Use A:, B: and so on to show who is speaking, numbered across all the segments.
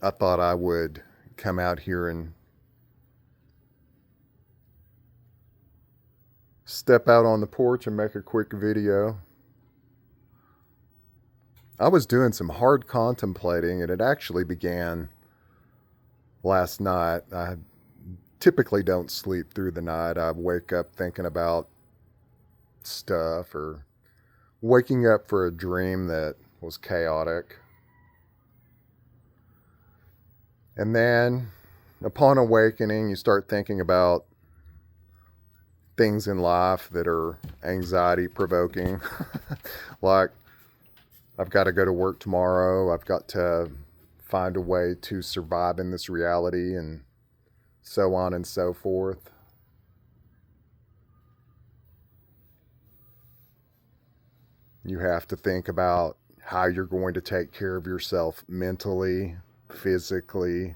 A: I thought I would come out here and step out on the porch and make a quick video. I was doing some hard contemplating, and it actually began last night. I typically don't sleep through the night. I wake up thinking about stuff or waking up for a dream that was chaotic. And then, upon awakening, you start thinking about things in life that are anxiety provoking. Like, I've got to go to work tomorrow. I've got to find a way to survive in this reality, and so on and so forth. You have to think about how you're going to take care of yourself mentally, physically,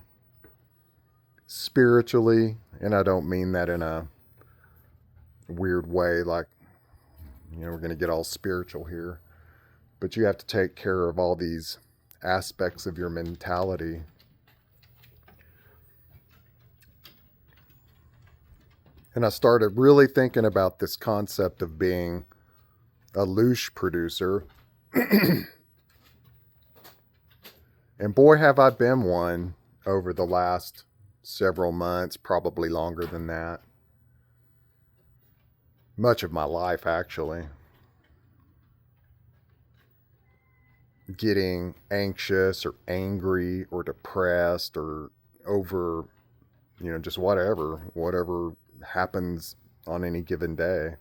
A: spiritually. And I don't mean that in a weird way, like, we're going to get all spiritual here. But you have to take care of all these aspects of your mentality. And I started really thinking about this concept of being a louche producer. And boy, have I been one over the last several months, probably longer than that. Much of my life, actually. Getting anxious or angry or depressed or over, just whatever happens on any given day.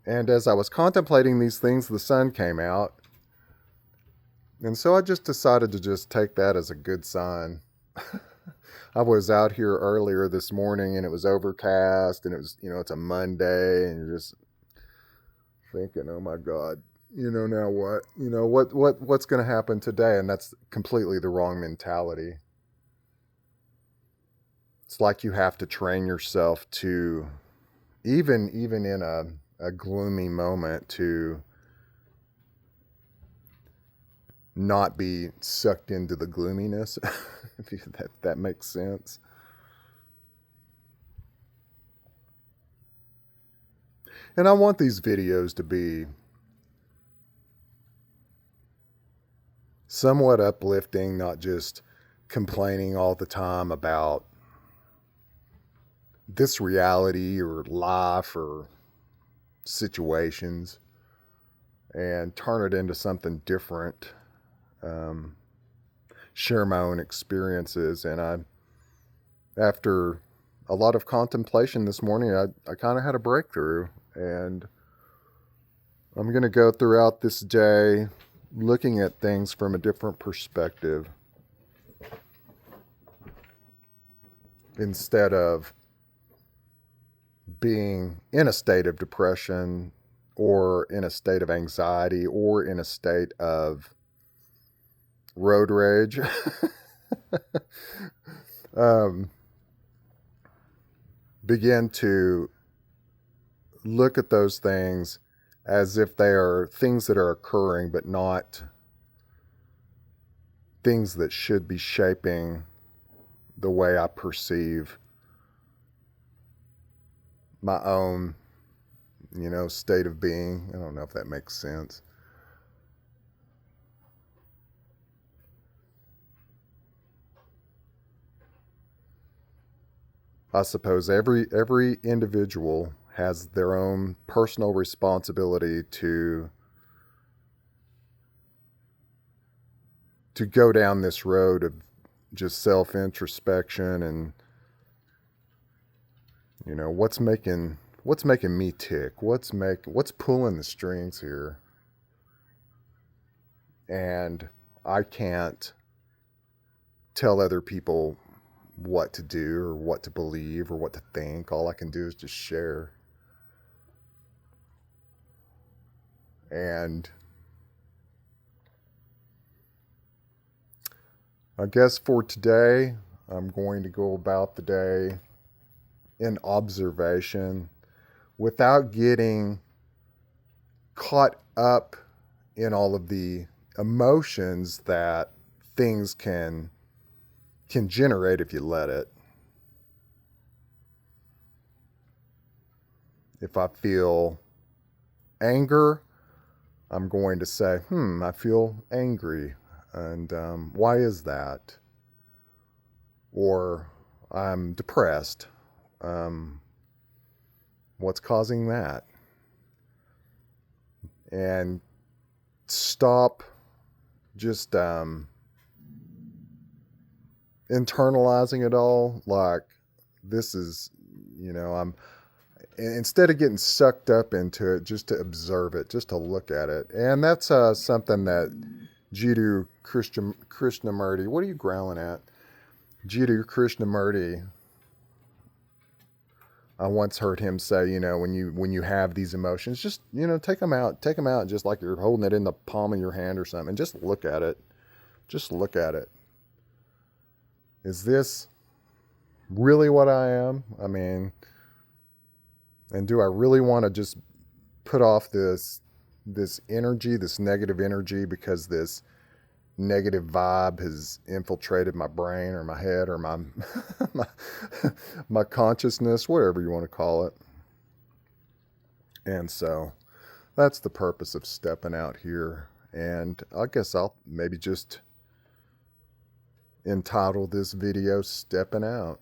A: And as I was contemplating these things, the sun came out. And so I just decided to just take that as a good sign. I was out here earlier this morning and it was overcast and it was, it's a Monday and you're just thinking, oh my God, now what? What's going to happen today? And that's completely the wrong mentality. It's like you have to train yourself to, even in a gloomy moment, to not be sucked into the gloominess, if that makes sense. And I want these videos to be somewhat uplifting, not just complaining all the time about this reality or life or situations, and turn it into something different. Share my own experiences. And after a lot of contemplation this morning, I kind of had a breakthrough, and I'm going to go throughout this day looking at things from a different perspective instead of being in a state of depression or in a state of anxiety or in a state of road rage. Begin to look at those things as if they are things that are occurring, but not things that should be shaping the way I perceive my own, state of being. I don't know if that makes sense. I suppose every individual has their own personal responsibility to go down this road of just self-introspection and what's making me tick, what's pulling the strings here. And I can't tell other people what to do or what to believe or what to think. All I can do is just share. And I guess for today, I'm going to go about the day in observation without getting caught up in all of the emotions that things can generate if you let it. If I feel anger, I'm going to say, I feel angry. And why is that? Or I'm depressed. What's causing that? And stop just internalizing it all like this is, instead of getting sucked up into it, just to observe it, just to look at it. And that's something that Jiddu Krishnamurti, what are you growling at? Jiddu Krishnamurti, I once heard him say, when you have these emotions, just, take them out, just like you're holding it in the palm of your hand or something. Just look at it. Just look at it. Is this really what I am? I mean, and do I really want to just put off this energy, this negative energy, because this negative vibe has infiltrated my brain or my head or my my consciousness, whatever you want to call it. And so that's the purpose of stepping out here. And I guess I'll maybe just entitle this video Stepping Out.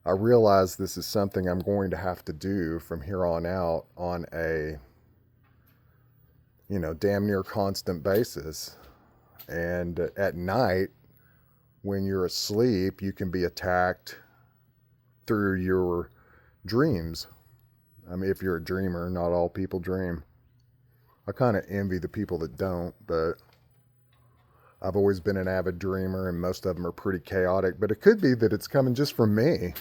A: I realize this is something I'm going to have to do from here on out on a damn near constant basis. And at night, when you're asleep, you can be attacked through your dreams. I mean, if you're a dreamer, not all people dream. I kind of envy the people that don't, but I've always been an avid dreamer, and most of them are pretty chaotic. But it could be that it's coming just from me.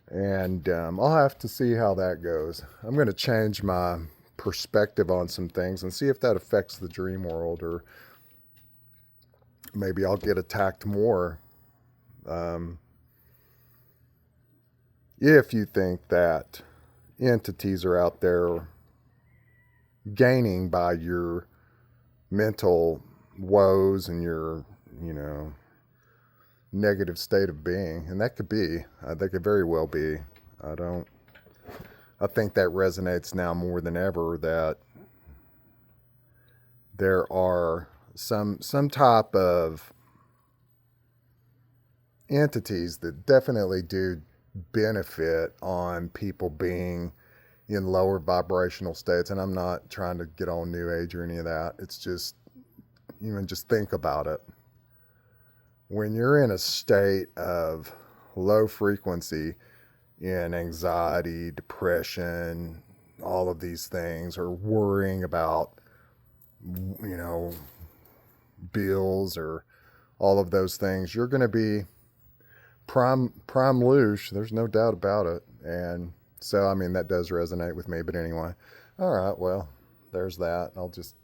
A: And I'll have to see how that goes. I'm going to change my perspective on some things and see if that affects the dream world, or maybe I'll get attacked more. If you think that entities are out there gaining by your mental woes and your, negative state of being, and that could be, that could very well be. I think that resonates now more than ever, that there are some type of entities that definitely do benefit on people being in lower vibrational states. And I'm not trying to get on New Age or any of that. It's just, just think about it. When you're in a state of low frequency, in anxiety, depression, all of these things, or worrying about, bills or all of those things, you're going to be prime loosh. There's no doubt about it. And so, I mean, that does resonate with me. But anyway, all right, well, there's that. I'll just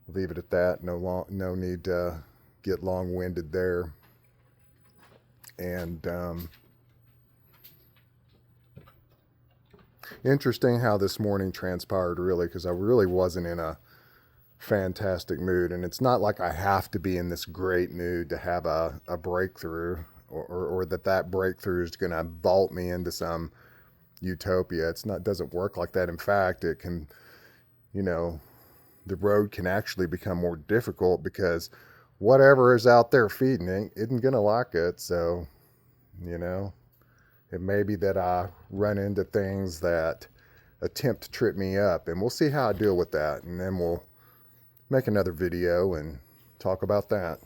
A: leave it at that. No need to get long-winded there. And interesting how this morning transpired, really, because I really wasn't in a fantastic mood. And it's not like I have to be in this great mood to have a breakthrough, or that breakthrough is going to vault me into some utopia. Doesn't work like that. In fact, it can, the road can actually become more difficult, because whatever is out there feeding it isn't going to like it. So, it may be that I run into things that attempt to trip me up, and we'll see how I deal with that. And then we'll make another video and talk about that.